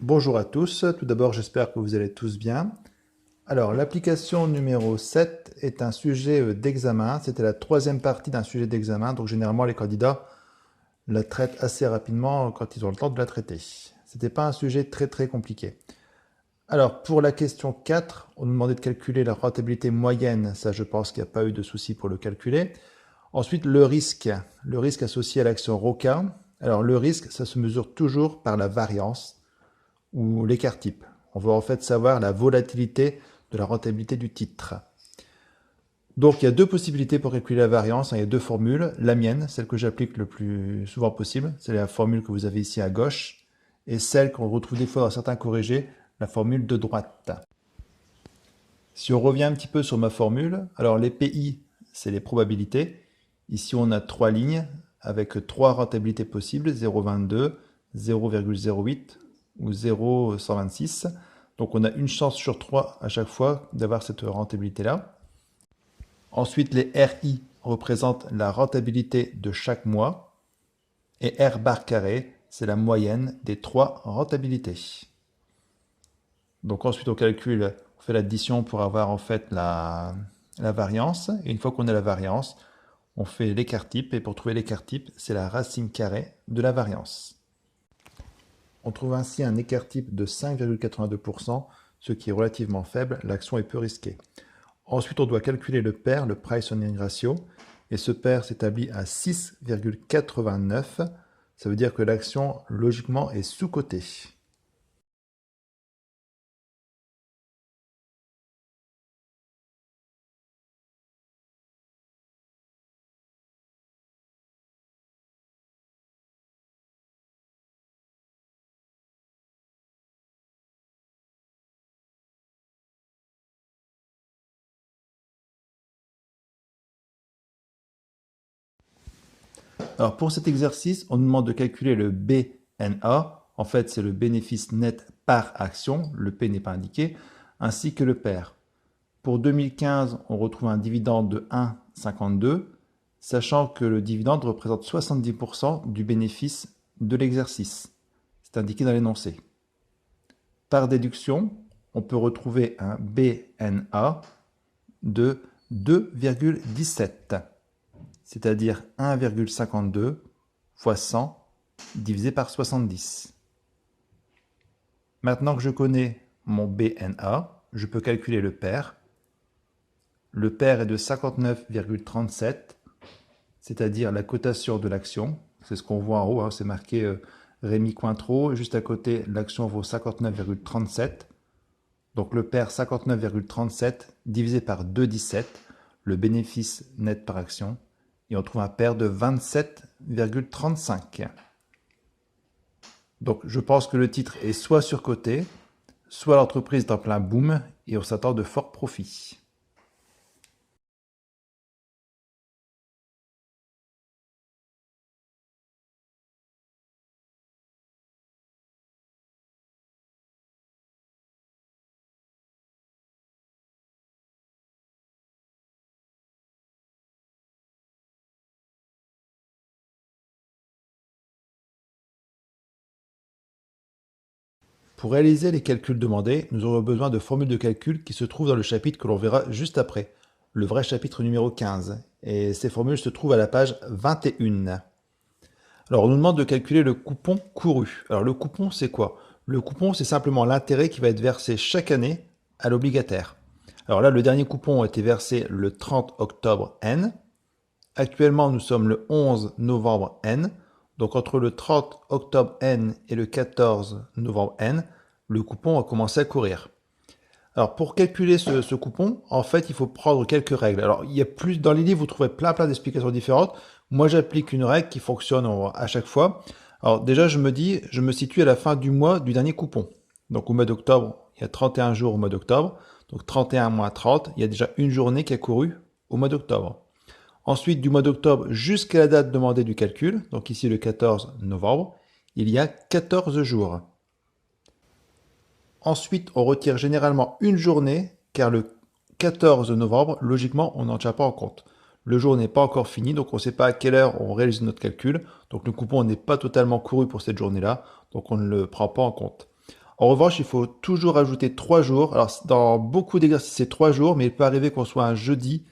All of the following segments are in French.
Bonjour à tous, tout d'abord j'espère que vous allez tous bien. Alors l'application numéro 7 est un sujet d'examen, c'était la troisième partie d'un sujet d'examen, donc généralement les candidats la traitent assez rapidement quand ils ont le temps de la traiter. C'était pas un sujet très compliqué. Alors pour la question 4, on nous demandait de calculer la rentabilité moyenne, ça je pense qu'il n'y a pas eu de souci pour le calculer. Ensuite le risque associé à l'action ROCA. Alors le risque, ça se mesure toujours par la variance ou l'écart type. On veut en fait savoir la volatilité de la rentabilité du titre. Donc il y a deux possibilités pour calculer la variance, il y a deux formules. La mienne, celle que j'applique le plus souvent possible, c'est la formule que vous avez ici à gauche, et celle qu'on retrouve des fois dans certains corrigés, la formule de droite. Si on revient un petit peu sur ma formule, alors les PI, c'est les probabilités. Ici on a trois lignes avec trois rentabilités possibles, 0,22, 0,08 ou 0,126. Donc on a une chance sur 3 à chaque fois d'avoir cette rentabilité-là. Ensuite, les RI représentent la rentabilité de chaque mois. Et R bar carré, c'est la moyenne des trois rentabilités. Donc ensuite, on calcule, on fait l'addition pour avoir en fait la variance. Et une fois qu'on a la variance, on fait l'écart type. Et pour trouver l'écart type, c'est la racine carrée de la variance. On trouve ainsi un écart type de 5,82%, ce qui est relativement faible, l'action est peu risquée. Ensuite, on doit calculer le PER, le Price Earning Ratio, et ce PER s'établit à 6,89. Ça veut dire que l'action, logiquement, est sous-cotée. Alors pour cet exercice, on nous demande de calculer le BNA. En fait, c'est le bénéfice net par action. Le P n'est pas indiqué, ainsi que le PER. Pour 2015, on retrouve un dividende de 1,52, sachant que le dividende représente 70% du bénéfice de l'exercice. C'est indiqué dans l'énoncé. Par déduction, on peut retrouver un BNA de 2,17, c'est-à-dire 1,52 fois 100 divisé par 70. Maintenant que je connais mon BNA, je peux calculer le PER. Le PER est de 59,37, c'est-à-dire la cotation de l'action. C'est ce qu'on voit en haut, hein, c'est marqué Rémi Cointreau. Juste à côté, l'action vaut 59,37. Donc le PER 59,37 divisé par 2,17, le bénéfice net par action, et on trouve un PER de 27,35. Donc je pense que le titre est soit surcoté, soit l'entreprise est en plein boom et on s'attend de forts profits. Pour réaliser les calculs demandés, nous aurons besoin de formules de calcul qui se trouvent dans le chapitre que l'on verra juste après, le vrai chapitre numéro 15. Et ces formules se trouvent à la page 21. Alors, on nous demande de calculer le coupon couru. Alors, le coupon, c'est quoi? Le coupon, c'est simplement l'intérêt qui va être versé chaque année à l'obligataire. Alors là, le dernier coupon a été versé le 30 octobre N. Actuellement, nous sommes le 11 novembre N. Donc, entre le 30 octobre N et le 14 novembre N, le coupon a commencé à courir. Alors, pour calculer ce coupon, en fait, il faut prendre quelques règles. Alors, il y a plus dans les livres, vous trouverez plein d'explications différentes. Moi, j'applique une règle qui fonctionne à chaque fois. Alors, déjà, je me situe à la fin du mois du dernier coupon. Donc, au mois d'octobre, il y a 31 jours au mois d'octobre. Donc, 31 moins 30, il y a déjà une journée qui a couru au mois d'octobre. Ensuite, du mois d'octobre jusqu'à la date demandée du calcul, donc ici le 14 novembre, il y a 14 jours. Ensuite, on retire généralement une journée, car le 14 novembre, logiquement, on n'en tient pas en compte. Le jour n'est pas encore fini, donc on ne sait pas à quelle heure on réalise notre calcul. Donc le coupon n'est pas totalement couru pour cette journée-là, donc on ne le prend pas en compte. En revanche, il faut toujours ajouter 3 jours. Alors, dans beaucoup d'exercices, c'est 3 jours, mais il peut arriver qu'on soit un jeudi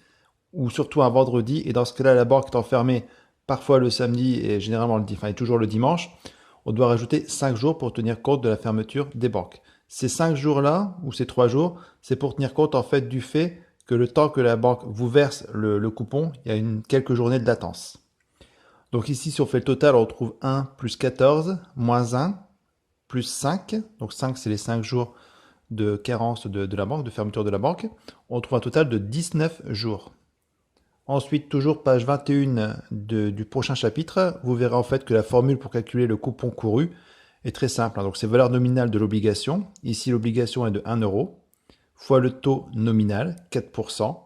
ou surtout un vendredi. Et dans ce cas-là, la banque est enfermée parfois le samedi et généralement et toujours le dimanche. On doit rajouter 5 jours pour tenir compte de la fermeture des banques. Ces 5 jours-là, ou ces 3 jours, c'est pour tenir compte en fait du fait que le temps que la banque vous verse le coupon, il y a quelques journées de latence. Donc ici, si on fait le total, on retrouve 1 plus 14, moins 1, plus 5. Donc 5, c'est les 5 jours de carence de la banque, de fermeture de la banque. On trouve un total de 19 jours. Ensuite, toujours page 21 du prochain chapitre, vous verrez en fait que la formule pour calculer le coupon couru est très simple. Donc c'est valeur nominale de l'obligation. Ici, l'obligation est de 1 euro, fois le taux nominal, 4%,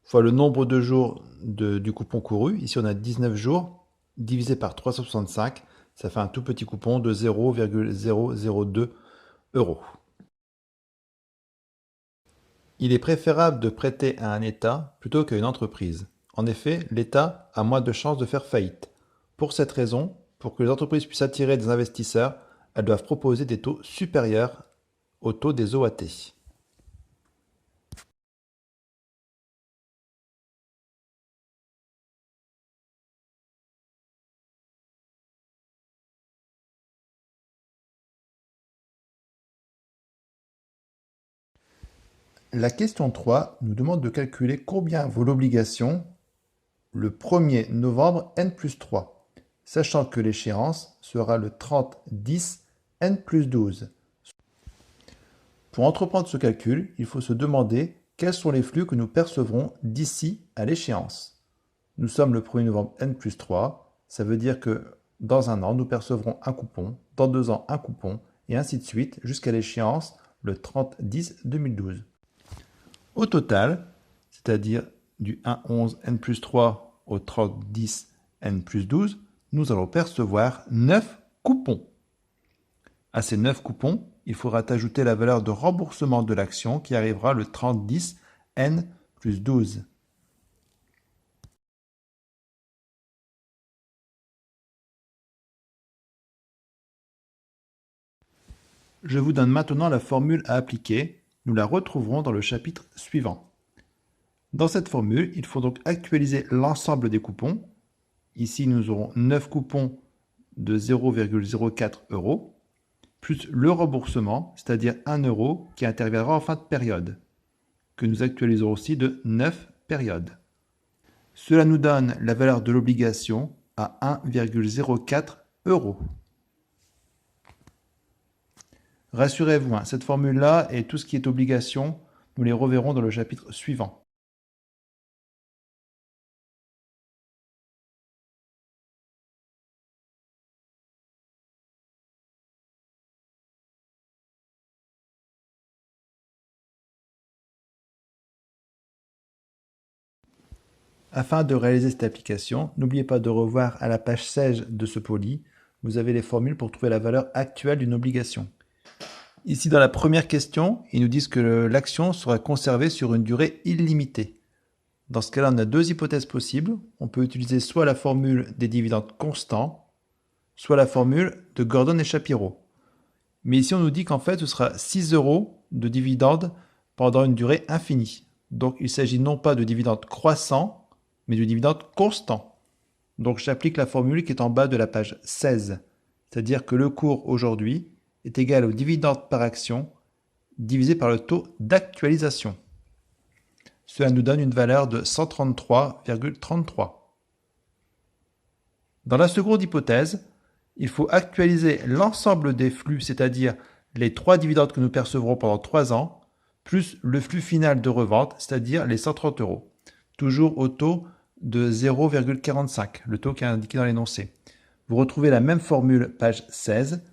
fois le nombre de jours du coupon couru. Ici, on a 19 jours, divisé par 365. Ça fait un tout petit coupon de 0,002 euros. Il est préférable de prêter à un État plutôt qu'à une entreprise. En effet, l'État a moins de chances de faire faillite. Pour cette raison, pour que les entreprises puissent attirer des investisseurs, elles doivent proposer des taux supérieurs aux taux des OAT. La question 3 nous demande de calculer combien vaut l'obligation le 1er novembre N plus 3, sachant que l'échéance sera le 30-10 N plus 12. Pour entreprendre ce calcul, il faut se demander quels sont les flux que nous percevrons d'ici à l'échéance. Nous sommes le 1er novembre N plus 3, ça veut dire que dans un an, nous percevrons un coupon, dans 2 ans un coupon, et ainsi de suite jusqu'à l'échéance le 30-10-2012. Au total, c'est-à-dire du 1-11 N plus 3 au 30-10 N plus 12, nous allons percevoir 9 coupons. À ces 9 coupons, il faudra ajouter la valeur de remboursement de l'action qui arrivera le 30-10 N plus 12. Je vous donne maintenant la formule à appliquer. Nous la retrouverons dans le chapitre suivant. Dans cette formule, il faut donc actualiser l'ensemble des coupons. Ici, nous aurons 9 coupons de 0,04 euros, plus le remboursement, c'est-à-dire 1 euro qui interviendra en fin de période, que nous actualiserons aussi de 9 périodes. Cela nous donne la valeur de l'obligation à 1,04 euros. Rassurez-vous, cette formule-là et tout ce qui est obligation, nous les reverrons dans le chapitre suivant. Afin de réaliser cette application, n'oubliez pas de revoir à la page 16 de ce poly, vous avez les formules pour trouver la valeur actuelle d'une obligation. Ici, dans la première question, ils nous disent que l'action sera conservée sur une durée illimitée. Dans ce cas-là, on a 2 hypothèses possibles. On peut utiliser soit la formule des dividendes constants, soit la formule de Gordon et Shapiro. Mais ici, on nous dit qu'en fait, ce sera 6 euros de dividendes pendant une durée infinie. Donc, il s'agit non pas de dividendes croissants, mais de dividendes constants. Donc, j'applique la formule qui est en bas de la page 16. C'est-à-dire que le cours aujourd'hui est égal au dividende par action divisé par le taux d'actualisation. Cela nous donne une valeur de 133,33. Dans la seconde hypothèse, il faut actualiser l'ensemble des flux, c'est-à-dire les 3 dividendes que nous percevrons pendant 3 ans, plus le flux final de revente, c'est-à-dire les 130 euros. Toujours au taux de 0,45, le taux qui est indiqué dans l'énoncé. Vous retrouvez la même formule, page 16,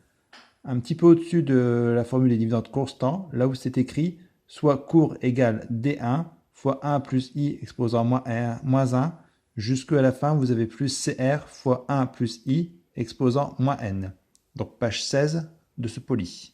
un petit peu au-dessus de la formule des dividendes constants, là où c'est écrit soit cours égale D1 fois 1 plus I exposant moins 1, jusqu'à la fin, vous avez plus CR fois 1 plus I exposant moins N. Donc page 16 de ce poly.